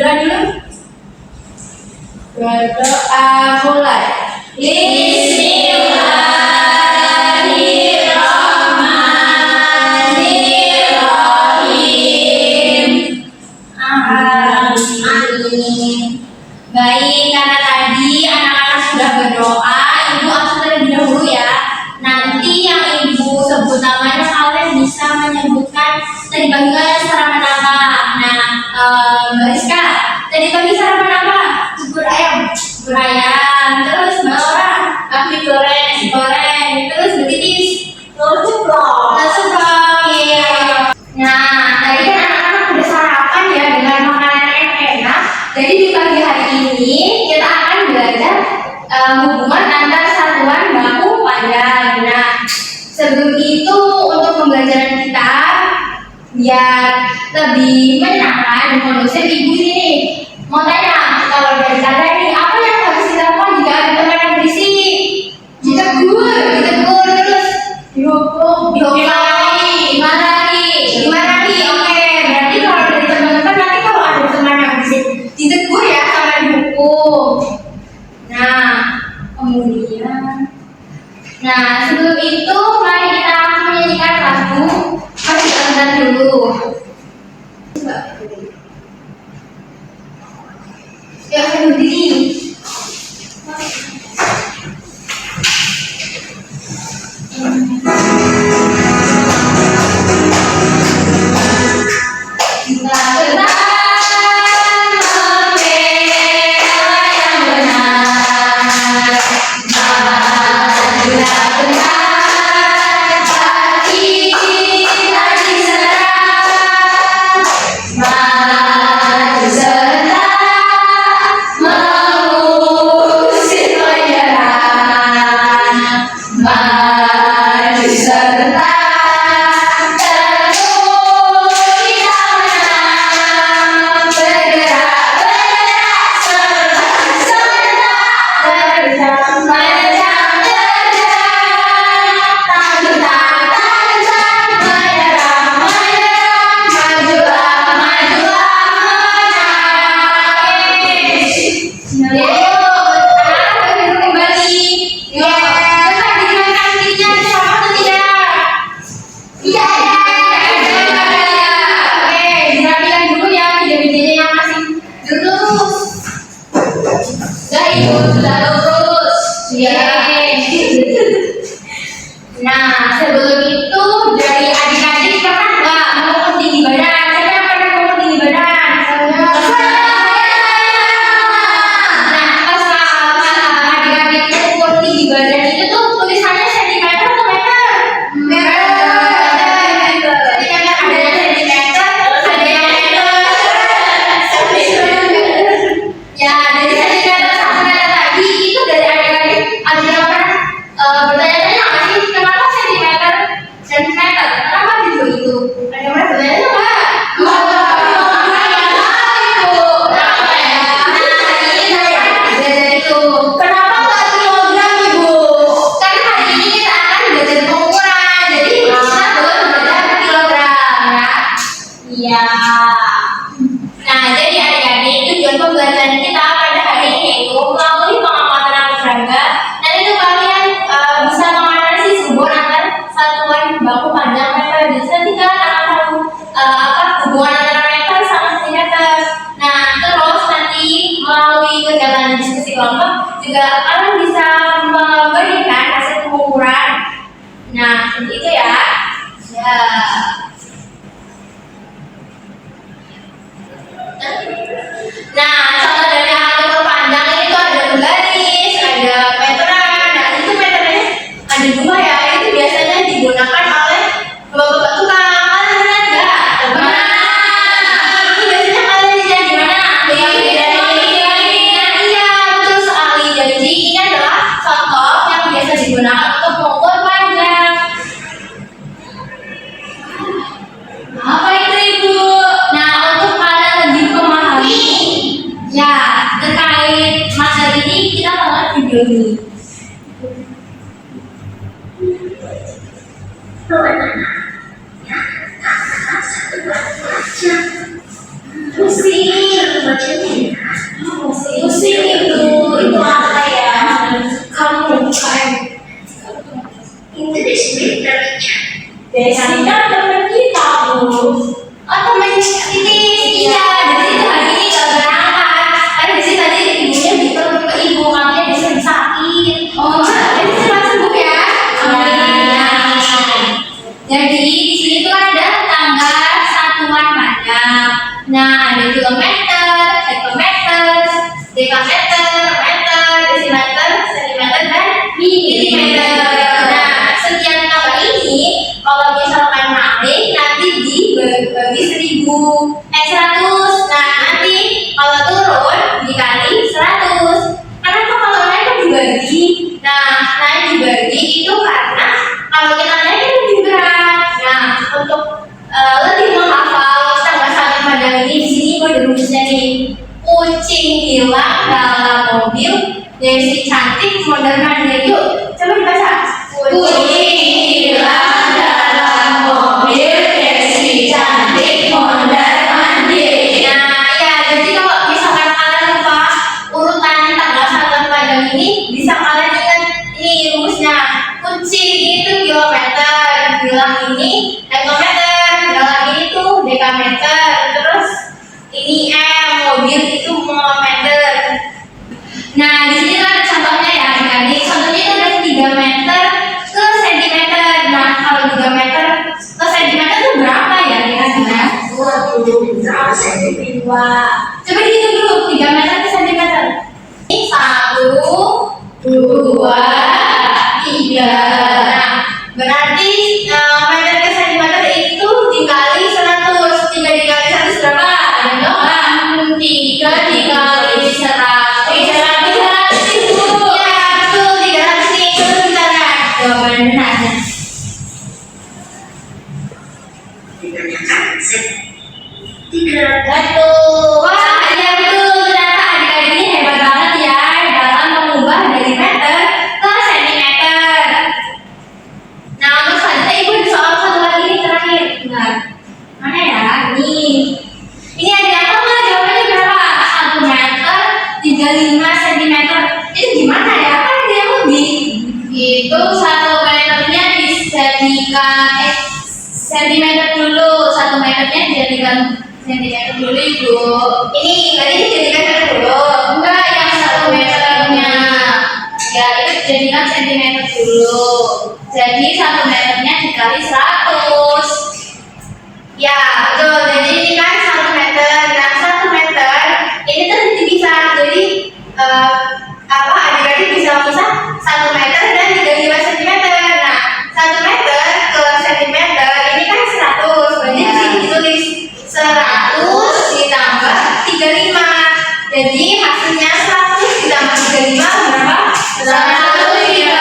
Berdoa dulu. Berdoa mulai. Bismillahirrahmanirrahim. Amin. Baik, karena tadi anak-anak sudah berdoa, ibu akan terlebih dahulu ya. Nanti yang ibu sebut namanya kalian bisa menyebutkan tadi pagi kalian sarapan apa. Nah, Mbak Rizka, tadi pagi sarapan apa? Bubur ayam. Bubur ayam. Terus Mbak Laura, nasi goreng. Terus Mbak Titis, telur ceplok. Iya. Nah, tadi kan anak-anak udah sarapan ya dengan makanan yang enak. Jadi di pagi hari ini kita akan belajar hubungan antar satuan baku panjang. Nah, sebelum itu untuk pembelajaran kita biar lebih menyenangkan dan kondusif, ibu ini mau tanya, kalau dari kalian nih apa yang harus dilakukan jika ada teman yang berisik? Ditegur terus dihukum lagi, gimana lagi? Oke, berarti kalau dari teman-teman nanti kalau ada teman yang berisik ditegur ya sama dihukum. Nah, kemudian sebelum itu mari kita menyanyikan lagu. Masih sebentar dulu. Ya, berdiri. Nah, sebelum itu dari adik-adik pernah nggak mau tinggi badan? Siapa yang pernah mau tinggi badan? Nah, pas adik-adik ukur tinggi badan itu tuh tulisannya sentimeter atau meter? Meter. Ada yang sentimeter, ada yang meter. Ya, dari sentimeter sampai meter tadi itu dari adik-adik. Ada yang pernah bertanya-tanya nggak sih kenapa sentimeter? Kenapa gitu itu? Ada yang pernah bertanya nggak? Kenapa nggak kilogram, Ibu? Kan hari ini kita akan belajar pengukuran, jadi kita boleh belajar kilogram ya. Iya. Nah, jadi adik-adik, tujuan pembelajaran kita pada hari ini yaitu melalui pengamatan alat peraga. Dan itu kalian bisa menganalisis hubungan antar satuan baku panjang meter. Jadi ketika kalian tahu apa hubungan antara meter sama sentimeter. Nah, terus nanti melalui kegiatan diskusi kelompok juga kalian bisa memberikan hasil pengukuran. Nah, seperti itu ya. Ya. Nah, contoh dari alat ukur panjang itu ada berbaris, ada meteran. Nah, itu meternya ada dua ya. Itu biasanya digunakan oleh bapak-bapak tukang. Kalian lihat nggak? Itu biasanya kalian lihat di mana? Iya, betul sekali. Jadi ini adalah contoh yang biasa digunakan untuk mengukur panjang. Apa itu, Ibu? Nah, untuk kalian lebih memahami ya terkait materi ini, kita tonton video ini. Pusing, baca dekameter, meter, desimeter, sentimeter, dan milimeter. Nah, setiap tambah ini kalau misalkan naik nanti dibagi 100. Nah, nanti kalau turun dikali 100. Kenapa kalau naik kok dibagi? Nah, naik dibagi itu karena kalau kita naik kan lebih berat. Nah, untuk lebih menghafal tanggal pada ini di sini gue ada rumusnya nih. Kucing hilang dalam mobil, Desi cantik mondar mandir. Yuk, coba dibaca. Kucing hilang dalam mobil, Desi cantik mondar mandir. Nah, ya jadi kalau misalkan kalian lupa urutan tanggal pada ini, bisa kalian ingat ini rumusnya. Kucing itu kilometer, hilang ini hektometer, dalam ini tuh dekameter, terus ini mobil itu monometer. Nah, di sini kan ada contohnya ya, adik-adik. Contohnya itu ada 3 meter ke sentimeter. Nah, kalau 3 meter ke sentimeter itu berapa ya kira-kira? 2. Coba dihitung dulu 3 meter ke sentimeter. Ini 1, 2, 3. Nah, berarti meter ke sentimeter itu dikali 100. 3 dikali 100 berapa? Ada dong? 3 dikali 100. Jawaban benarnya. Betul. Wah, iya betul. Ternyata adik-adik ini hebat banget ya dalam mengubah dari meter ke sentimeter. Nah, untuk selanjutnya ibu ada soal satu lagi nih terakhir. Nah, mana ya? Ini ada yang apa? Jawabannya berapa? 1 meter 35 cm. Itu gimana ya? Kan ada yang lebih. Itu 1 meternya dijadikan sentimeter dulu. 1 meternya dijadikan sentimeter dulu ibu. Ini tadi dijadikan meter dulu. Enggak, yang 1 meternya. Ya, itu dijadikan sentimeter dulu. Jadi 1 meternya dikali 100. Ya, betul. Jadi ini kan 1 meter. Nah, 1 meter ini tuh dipisah. Jadi adik-adik bisa pisah 1 meter dan 35 cm. Nah, 1 meter ke sentimeter ini kan 100. Berarti di sini ditulis 100 ditambah 35. Jadi hasilnya 100 ditambah 35 berapa? 135.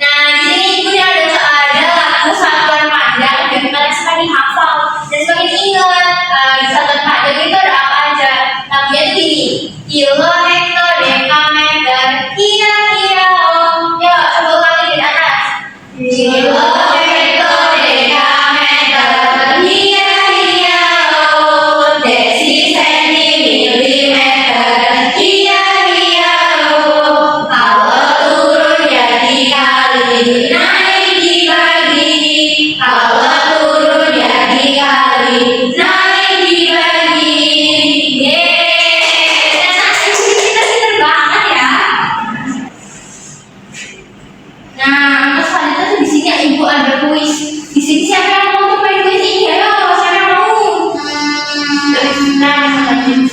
Nah, di sini ibu ada lagu satuan panjang dan kalian semakin hafal dan semakin ingat. Di satuan panjang itu ada apa aja? Lagunya itu gini. Kilo, hektar, dekameter, kira-kira om. Ya, coba ulangi di atas. Kilo, hektar, dekameter, kira-kira om. Desi, senti, milimeter, kira-kira om. Kalau turun ya dikali, naik dibagi. Kalau turun ya dikali, naik dibagi. Nah, untuk selanjutnya tuh di sini ibu ada kuis. Di sini siapa yang mau untuk main kuis ini? Ayo, siapa yang mau? Di sini main kuis.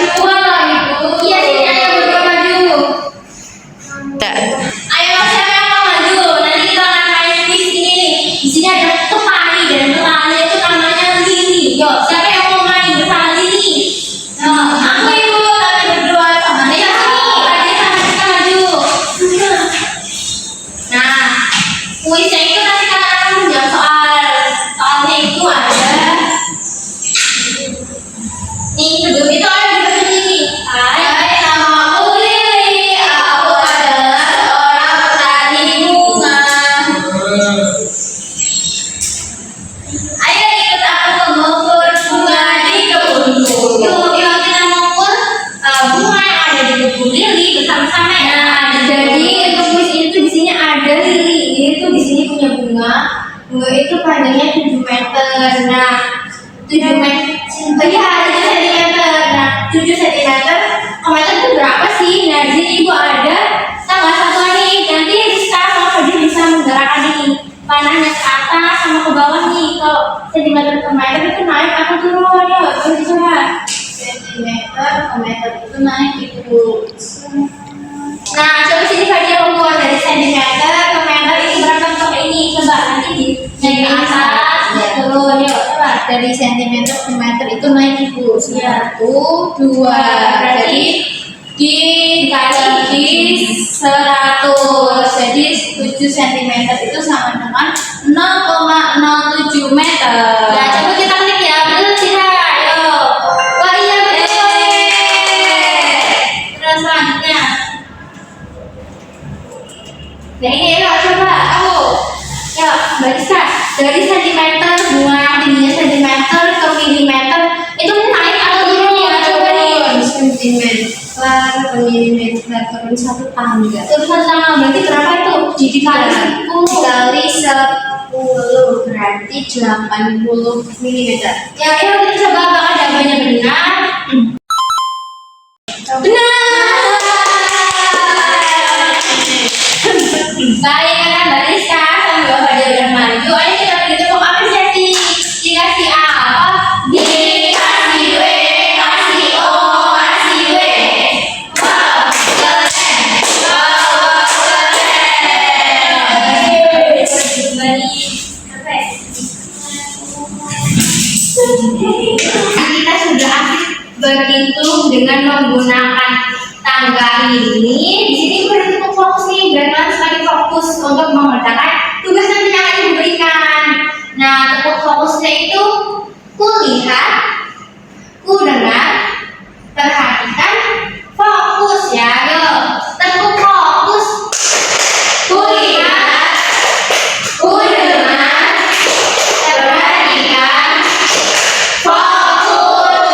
Berdua lah ibu. Iya, sini ayo berdua maju. Ayo, siapa yang mau maju? Nanti kita akan main kuis ini nih. Di sini ada petani dan petani itu namanya Lili. Yo, siapa yang mau main bersama Lili? Aku ibu, tapi berdua sama dia. Nah, kuisnya itu nanti kalian akan menjawab soalnya itu ada nih, sebelum itu ada di sini. Hai, nama aku Lili. Aku adalah seorang petani bunga. Ayo ikut aku mengukur bunga di kebunku. Yuk kita mengukur bunga yang ada di kebun Lili bersama-sama ya. Jadi untuk kuis itu di sini ada Lili. Ini tuh di sini punya bunga. Bunga itu panjangnya 7 meter. Nah, 7 meter. Ya, 7 cm. Nah, 7 cm ke meter itu berapa sih? Nah, di sini ibu ada tanggal satuan nih. Nanti Rizka sama Fadil bisa menggerakkan ini panahnya ke atas sama ke bawah nih. Kalau sentimeter ke meter itu naik apa turun? Yuk, boleh dicoba. Sentimeter ke meter itu naik itu. Nah, coba sini Fadia ukur dari sentimeter ke meter ini berapa untuk ini? Coba nanti di naik ke atas, turun. Yuk, coba. Dari sentimeter ke meter itu naik ibu. Iya. 1, 2. Jadi dikali 100. Jadi 7 cm itu sama dengan 0,07 meter. Ya, coba kita klik ya. Betul tidak? Ayo. Wah, iya betul. Terus selanjutnya. Nah, ini ya, coba aku. Ya, Barista. Dari sentimeter bunga yang tingginya sentimeter ke milimeter itu naik atau turun ya? Coba nih. Sentimeter ke milimeter turun 1 tangga. Turun satu tangga berarti berapa itu? Dikali 10. Dikali 10 berarti 80 mm. Ya, ayo kita coba apakah jawabannya benar. Benar. Baik, kan Barista sambil Bapak dia udah maju. Ayo kita beri tepuk apresiasi. Dikasih A apa? D, kasih W, kasih O, kasih W. Wow, keren. Wow, keren. Kita sudah asik berhitung dengan menggunakan tangga ini. Di sini beri tepuk fokus nih, biar kalian semakin fokus untuk mengerjakan tugas nanti yang akan diberikan. Nah, tepuk fokusnya itu kulihat, kudengar, perhatikan, fokus ya. Yuk, tepuk fokus. Kulihat, kudengar, perhatikan, fokus.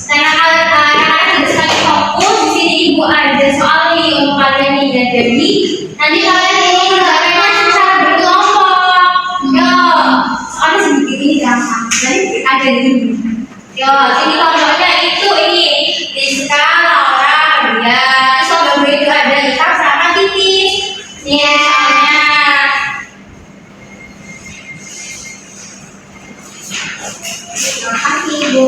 Karena kalian semakin fokus, di sini ibu ada soal nih untuk kalian nih dan jadi nanti kalian ini mengerjakannya secara berkelompok. Yo, soalnya sedikit ini gampang. Jadi ada di sini. Yo, sini kelompoknya itu ini Rizka, Laura, Maria. Terus kelompok itu ada Ika sama Titis. Nih soalnya. Terima kasih Ibu.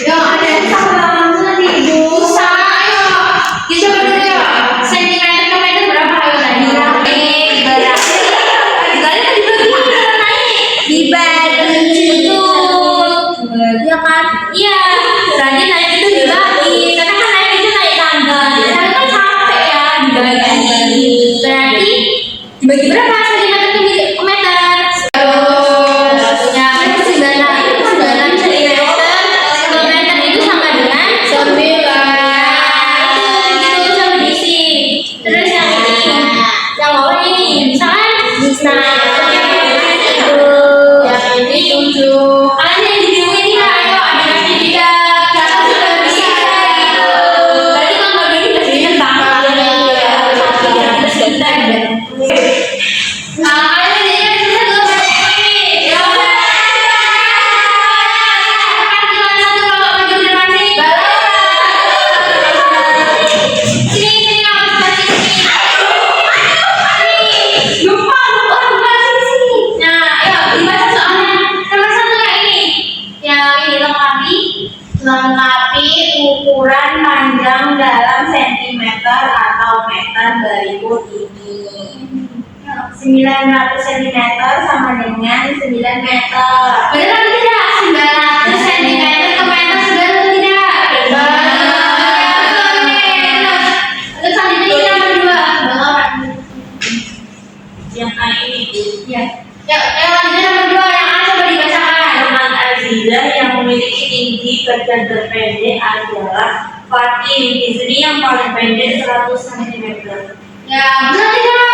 Yo, ada yang sama nanti Ibu. Sama, ayo. Kita coba dulu ya. Sentimeter ke meter berapa ayo tadi? Berarti dibagi berapa naik? Dibagi itu. Ya kan? Iya. Berarti naik itu dibagi. Karena kan naik itu naik tangga. Karena kan capek ya dibagi. Berarti dibagi berapa sentimeter ke meter? Ya, berarti 9 cm ke meter itu sama dengan 9. Itu sama diisi. Terus yang ini, yang bawah ini, misalkan yang ini 7. Kalian yang di video ini ayo adiknya tidak kita sudah bisa. Berarti kan kalau ini udah bisa banget. Nah, kalian jadinya bisa dulu ini. Ya udah. Kan cuma satu kalau maju ke depan sini. Sini kamu pasti sini. Lupa sini. Nah, ayo dibaca soalnya. Nomor 1 yang ini. Yang ini Lengkapi ukuran panjang dalam sentimeter atau meter berikut ini. 900 cm sama dengan 9 meter. benar atau tidak? 900 cm ke meter sudah atau tidak? Terus selanjutnya kita nomor 2. Yang A ini Ya. Yang selanjutnya nomor 2 yang A coba dibacakan. teman Aziza yang memiliki tinggi badan terpendek adalah Fatim. Di sini yang paling pendek 100 cm. Ya, benar tidak?